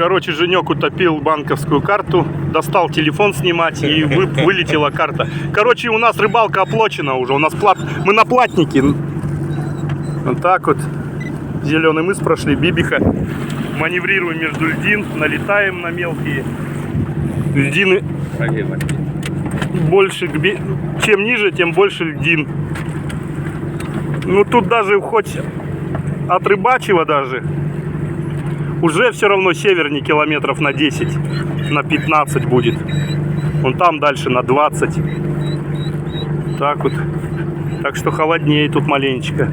Короче, Женек утопил банковскую карту, достал телефон снимать, и вылетела карта. Короче, у нас рыбалка оплачена уже, у нас мы на платнике. Вот так вот. Зеленый мыс прошли, Бибиха. Маневрируем между льдин, налетаем на мелкие. Льдины больше, чем ниже, тем больше льдин. Ну тут даже хоть от Рыбачьего даже уже все равно севернее километров на 10, на 15 будет. Вон там дальше на 20. Так вот. Так что холоднее тут маленечко.